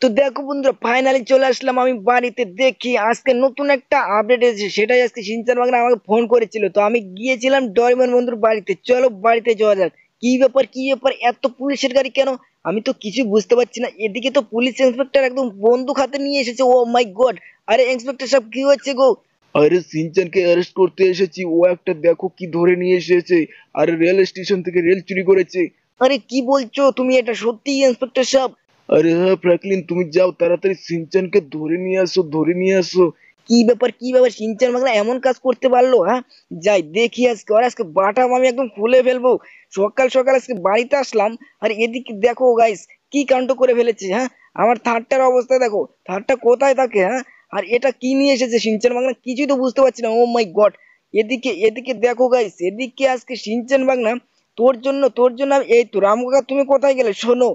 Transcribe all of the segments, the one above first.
তো দেখো বন্ধুরা, ফাইনালি চলে আসলাম আমি বাড়িতে। দেখি আজকে নতুন একটা আপডেট এসেছে, সেটাই আজকে শিনচান বাগনা আমাকে ফোন করেছিল, তো আমি গিয়েছিলাম ডরিমন বন্ধুর বাড়িতে। চলো বাড়িতে যাওয়া যাক। কি ব্যাপার কি ব্যাপার, এত পুলিশের গাড়ি কেন? আমি তো কিছু বুঝতে পারছি না। এদিকে তো পুলিশ ইন্সপেক্টর একদম বন্দুক হাতে নিয়ে এসেছে। ও মাই গড! আরে ইন্সপেক্টর সাহেব, কি হচ্ছে গো? আরে সিনচানকে অ্যারেস্ট করতে এসেছি। ও একটা দেখো কি ধরে নিয়ে এসেছে। আরে রেল স্টেশন থেকে রেল চুরি করেছে। আরে কি বলছো তুমি? এটা সত্যি ইন্সপেক্টর সাহেব? আরে হ্যাঁ ফ্র্যাঙ্কলিন, তুমি যাও তাড়াতাড়ি সিনচানকে ধরে নিয়ে আসো, ধরে নিয়ে আসো। কি ব্যাপার কি ব্যাপার, সিনচান বাংলা এমন কাজ করতে পারলো? হ্যাঁ, যাই দেখি আজকে। আর আজকে বাটাম আমি একদম খুলে ফেলবো। সকাল সকাল আজকে বাড়িতে আসলাম, আর এদিকে দেখো গাইস, কি কাণ্ড করে ফেলেছে। হ্যাঁ, আমার থার্ডটার অবস্থা দেখো। থার্ডটা কোথায় থাকে? হ্যাঁ, আর এটা কি নিয়ে এসেছে সিনচান বাংলা, কিছুই তো বুঝতে পারছি না। ও মাই গড! এদিকে এদিকে দেখো গাইস, এদিকে আজকে সিনচান বাংলা তোর জন্য এই তো রামু কাকা, তুমি কোথায় গেলে? শোনো,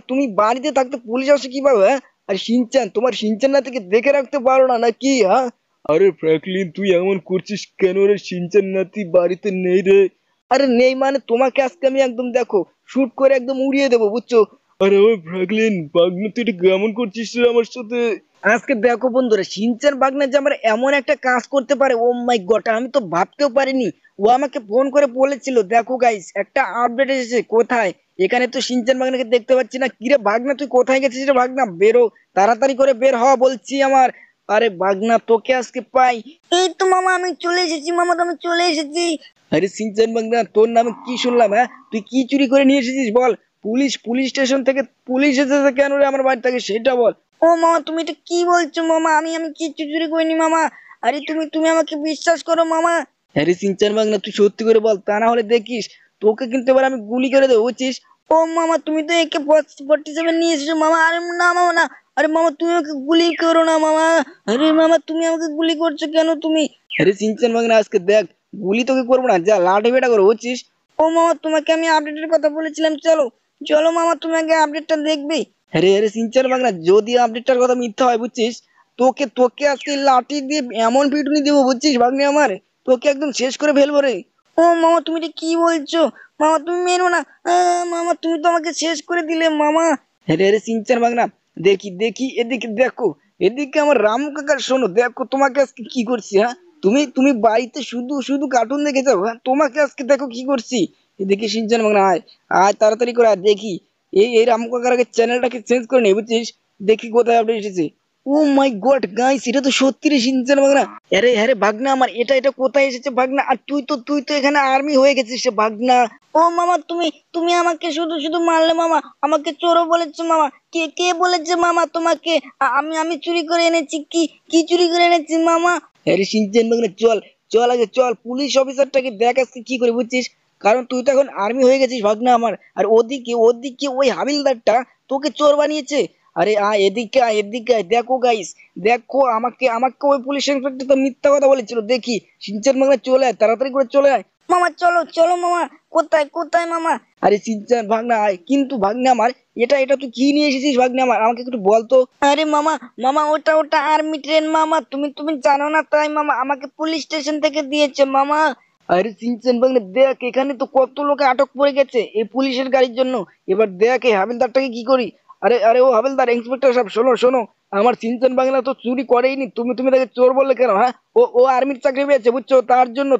তুমি বাড়িতে থাকতে পুলিশ আসে কিভাবে? হ্যাঁ, আর শিনচান, তোমার শিনচান না থেকে দেখে রাখতে পারো না নাকি? হ্যাঁ, আরে ফ্র্যাঙ্কলিন, তুই এমন করছিস কেন রে? সিনচান নাতি বাড়িতে নেই রে। আরে নেই মানে তোমাকে আজকে আমি একদম দেখো শুট করে একদম উড়িয়ে দেবো, বুঝছো? আরে ওই ফ্র্যাঙ্কলিন, বাগনা তুই এটা কেমন করছিস রে আমার সাথে? আজকে দেখো বন্ধুরা, শিনচান বাগনা যে আমার এমন একটা কাজ করতে পারে, ও মাই গড, আমি তো ভাবতেও পারিনি। ও আমাকে ফোন করে বলেছিল, দেখো গাইস একটা আপডেট এসেছে। কোথায়? এখানে তো শিনচান বাগনাকে দেখতে পাচ্ছি না। কিরে বাগনা, তুই কোথায় গেছিস রে বাগনা? বেরো, তাড়াতাড়ি করে বের হওয়া বলছি আমার। আরে বাগনা, তোকে আজকে পাই। এই তো মামা, আমি চলে এসেছি মামা, তো আমি চলে এসেছি। আরে সিনচান বাগনা, তোর নামে কি শুনলাম? হ্যাঁ, তুই কি চুরি করে নিয়ে এসেছিস বল? পুলিশ পুলিশ স্টেশন থেকে পুলিশ এসেছে কেন রে আমার বাড়ি থেকে, সেটা বল। ও মামা, তুমি এটা কি বলছো মামা? আমি কিচ্ছু চুরি করিনি মামা। আরে তুমি তুমি আমাকে বিশ্বাস করো মামা। হ্যারে সিনচান বাংলা, তুই সত্যি করে বল, তা না হলে দেখিস তোকে কিন্তু এবার আমি গুলি করে দেবো, বুঝছিস? ও মামা, তুমি তো একে 47 নিয়ে এসেছো মামা। আরে না মামা, না। আরে মামা, তুমি আমাকে গুলি করো না মামা। আরে মামা, তুমি আমাকে গুলি করছো কেন তুমি? আরে সিনচান বাংলা, আজকে দেখ, গুলি তোকে করবো না, যা লাঠি পেটা করো, বুঝছিস? ও মামা, তোমাকে আমি আপডেটের কথা বলেছিলাম। চলো চলো মামা, তুমি আগে আপডেটটা দেখবে। আরে আরে সিনচান বাংলা, যদি আপডেটটার কথা মিথ্যা হয়, বুঝছিস, তোকে তোকে আজকে লাঠি দিয়ে এমন পিটুনি দেবো, বুঝছিস ভাগ্নে আমার, তোকে একদম শেষ করে ফেলবো রে। ও মামা, তুমি এটা কি বলছো? মামা তুমি মেরো না। মামা, তুমি তো আমাকে শেষ করে দিলে মামা। আরে আরে সিনচান বাংলা, দেখি দেখি, এদিকে দেখো, এদিকে আমার রামু কাকা। শোনো, দেখো তোমাকে আজকে কি করছি। হ্যাঁ, তুমি তুমি বাড়িতে শুধু শুধু কার্টুন দেখে যাও। হ্যাঁ, তোমাকে আজকে দেখো কি করছি। এদিকে সিনচান বাংলা, আয় আয় তাড়াতাড়ি করে আয়, দেখি। এই রামু কাকার আগে চ্যানেলটাকে চেঞ্জ করে নেই, বুঝছিস? দেখি কোথায় আপডেট এসেছে। ও মাই গড গাইস, এটা তো সত্যি রে সিনচান ভাগনা। আরে আরে ভাগনা আমার, এটা এটা কোথায় এসেছে ভাগনা? আর তুই তো এখানে আর্মি হয়ে গেছিস রে ভাগনা। ও মামা, তুমি তুমি আমাকে শুধু শুধু মারলে মামা। আমাকে চোরও বলেছে মামা। কে কে বলেছে মামা তোমাকে? আমি আমি চুরি করে এনেছি। কি কি চুরি করে এনেছি মামা? আরে সিনচান ভাগনা, চল চল আগে চল, পুলিশ অফিসারটাকে দেখ আজকে কি করে, বুঝছিস? কারণ তুই তো এখন আর্মি হয়ে গেছিস ভাগনা আমার। আর ওদিকে ওদিকে ওই হাবিলদারটা তোকে চোর বানিয়েছে। আরে এদিকে এদিকে দেখো গাইস, দেখো আমাকে আমাকে ওই পুলিশ ইন্সপেক্টর তো মিথ্যা কথা বলেছিল। দেখি সিনচান বাংলা, চলে আয় তাড়াতাড়ি করে, চলে আয় মামা। চলো চলো মামা। কোথায় কোথায় মামা? আরে সিনচান ভাগনা আয়, কিন্তু ভাগ্নে আমার, এটা এটা তুই কি নিয়ে এসেছিস ভাগ্নে আমার, আমাকে একটু বলতো। আরে মামা, মামা ওটা ওটা আর্মি ট্রেন মামা। তুমি তুমি জানো না তাই মামা, আমাকে পুলিশ স্টেশন থেকে দিয়েছে মামা। আরে সিনচান বাংলা, দেখ এখানে তো কত লোকে আটক পড়ে গেছে এই পুলিশের গাড়ির জন্য। এবার দেখ এই হাবিলদারটাকে কি করি। আরে আরে ও হাবিলদার, ইন্সপেক্টর সাহেব, শোনো শোনো, আমার সিনচান বাংলা তো চুরি করেইনি। তুমি তুমি তাকে চোর বললে কেন? হ্যাঁ, ও আর্মির চাকরি পেয়েছে, বুঝছো? তার জন্য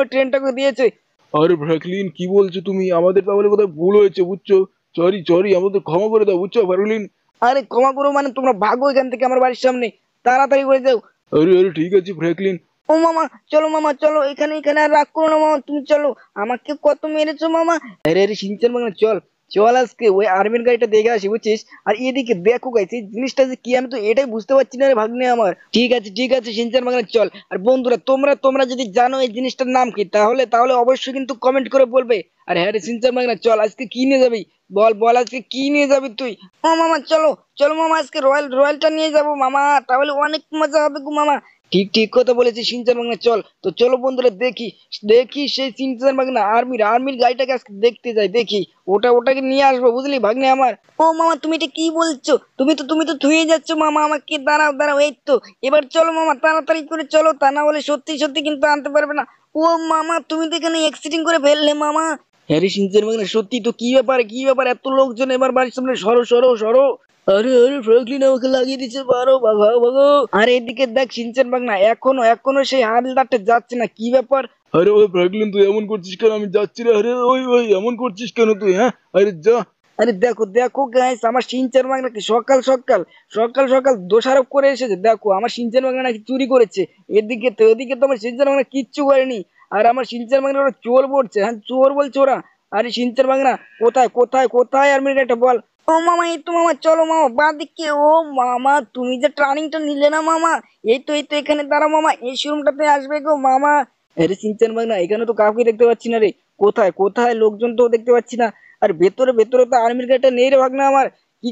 ওই ট্রেনটাকে দিয়েছে। আরে ফ্র্যাঙ্কলিন, কি বলছো তুমি? আমাদের তাহলে কোথায় ভুল হয়েছে, বুঝছো? সরি সরি, আমাদের ক্ষমা করে দাও, বুঝছো ফ্র্যাঙ্কলিন? আরে ক্ষমা করো মানে, তোমরা ভাগো এখান থেকে আমার বাড়ির সামনে, তাড়াতাড়ি করে যাও। আরে আরে ঠিক আছে ফ্র্যাঙ্কলিন। ও মামা, চলো মামা, চলো, এখানে এখানে আর রাগ করো না মামা, তুমি চলো। আমাকে কত মেরেছো মামা। আরে আরে সিনচান বাংলা, চল চল আজকে ওই আর্মির গাড়িটা দেখে আসি, বুঝছিস? আর এদিকে দেখো গাইস, এই জিনিসটা যে কি আমি তো এটাই বুঝতে পারছি না রে ভাগ্নে আমার। ঠিক আছে সিনচান বাংলা, চল। আর বন্ধুরা, তোমরা তোমরা যদি জানো এই জিনিসটার নাম কি, তাহলে তাহলে অবশ্যই কিন্তু কমেন্ট করে বলবে। আর হ্যাঁ রে সিনচান বাংলা, চল আজকে কি নিয়ে যাবি? বল বল, আজকে কি নিয়ে যাবি তুই? ও মামা, চলো চলো মামা, আজকে রয়্যাল রয়্যালটা নিয়ে যাবো মামা, তাহলে অনেক মজা হবে গো মামা। ঠিক ঠিক কথা বলেছিস সিনচান বাংলা, চল। তো চলো বন্ধুরা, দেখি দেখি সেই সিনচান বাংলা আর্মির আর্মির গাড়িটাকে আজকে দেখতে যাই, দেখি ওটাকে নিয়ে আসবো, বুঝলি ভাগ্নে আমার। ও মামা, তুমি এটা কি বলছো? তুমি তো ধুয়ে যাচ্ছ মামা আমাকে। দাঁড়াও দাঁড়াও, এই তো। এবার চলো মামা, তাড়াতাড়ি করে চলো, তা না হলে সত্যি সত্যি কিন্তু আনতে পারবে না। ও মামা, তুমি তো এখানে অ্যাক্সিডেন্ট করে ফেললে মামা। হ্যারি সিনচান বাংলা, সত্যি তো? কি ব্যাপার কি ব্যাপার, এত লোকজন এবার বাড়ির সামনে, সরো সরো সরো। আরে আরে ফ্র্যাঙ্কলিন আমাকে লাগিয়ে দিচ্ছে, বারো ভাগো ভাগো। আর এদিকে দেখ সিনচান ভাগনা এখনো এখনো সেই হাবিলদারটা যাচ্ছে না, কি ব্যাপার? আরে ওই ফ্র্যাঙ্কলিন তুই এমন করছিস কেন? আমি যাচ্ছি রে। আরে ওই ওই এমন করছিস কেন তুই? হ্যাঁ, আরে যা। আরে দেখো দেখো গাইস, আমার সিনচান ভাগনা নাকি সকাল সকাল সকাল সকাল দোষারোপ করে এসেছে। দেখো আমার সিনচান ভাগনা নাকি চুরি করেছে। এদিকে তো আমার সিনচান ভাগনা কিচ্ছু করেনি। আর আমার সিনচান ভাগনা ওরা চোর বলছে, হ্যাঁ চোর বলছে ওরা। আরে সিনচান ভাগনা কোথায় কোথায় কোথায় আর্মির গাড়িটা বল। ও মামা, এই তো মামা, চলো মামা বাঁদিকে। ও মামা, তুমি যে টার্নিংটা নিলে না মামা, এই তো এখানে দাঁড়াও মামা, এই শোরুমটাতে আসবে গো মামা। আরে সিনচান ভাগনা এখানে তো কাউকে দেখতে পাচ্ছি না রে। কোথায় কোথায় লোকজন তো দেখতে পাচ্ছি না। আর ভেতরে ভেতরে তো আর্মির গাড়িটা নেই রে ভাগনা আমার। কি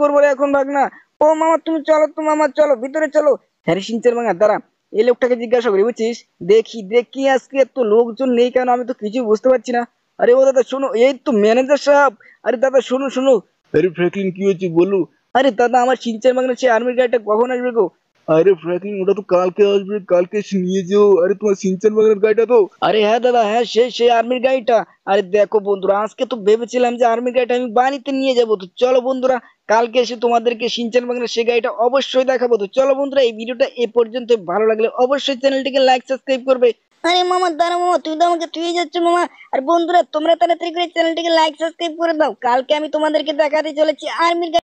করবো রে এখন ভাগনা? ও মামা তুমি চলো তো মামা, চলো ভিতরে চলো। হ্যারি সিনচান ভাগনা দাঁড়া, এই লোকটাকে জিজ্ঞাসা করি বুঝছিস। দেখি দেখি আজকে এত লোকজন নেই কেন, আমি তো কিছু বুঝতে পারছি না। আরে ও দাদা শোনো, এই তো ম্যানেজার সাহেব। আরে দাদা শোনো শোনো। আরে ফ্র্যাঙ্কলিন কি হয়েছে বলো? আরে দাদা আমার সিনচান ভাগনা সেই আর্মির গাড়িটা কখন আসবে গো? আরে ফ্র্যাঙ্কলিন ওটা তো কালকে আসবে, কালকে এসে নিয়ে যেও। আরে তোমার সিনচান বাগানের গাড়িটা তো। আরে হ্যাঁ দাদা, হ্যাঁ সেই আর্মির গাড়িটা। আরে দেখো বন্ধুরা, আজকে তো ভেবেছিলাম যে আর্মির গাড়িটা আমি বাড়িতে নিয়ে যাবো। তো চলো বন্ধুরা, কালকে এসে তোমাদেরকে সিনচান বাংলার সেই গাড়িটা অবশ্যই দেখাবো। তো চলো বন্ধুরা, এই ভিডিওটা এ পর্যন্ত, ভালো লাগলে অবশ্যই চ্যানেলটিকে লাইক সাবস্ক্রাইব করবে। আরে মামা দাঁড়া মামা, তুই তো আমাকে থুয়ে যাচ্ছ মামা। আর বন্ধুরা তোমরা তাড়াতাড়ি করে চ্যানেলটিকে লাইক সাবস্ক্রাইব করে দাও, কালকে আমি তোমাদেরকে দেখাতে চলেছি আর্মির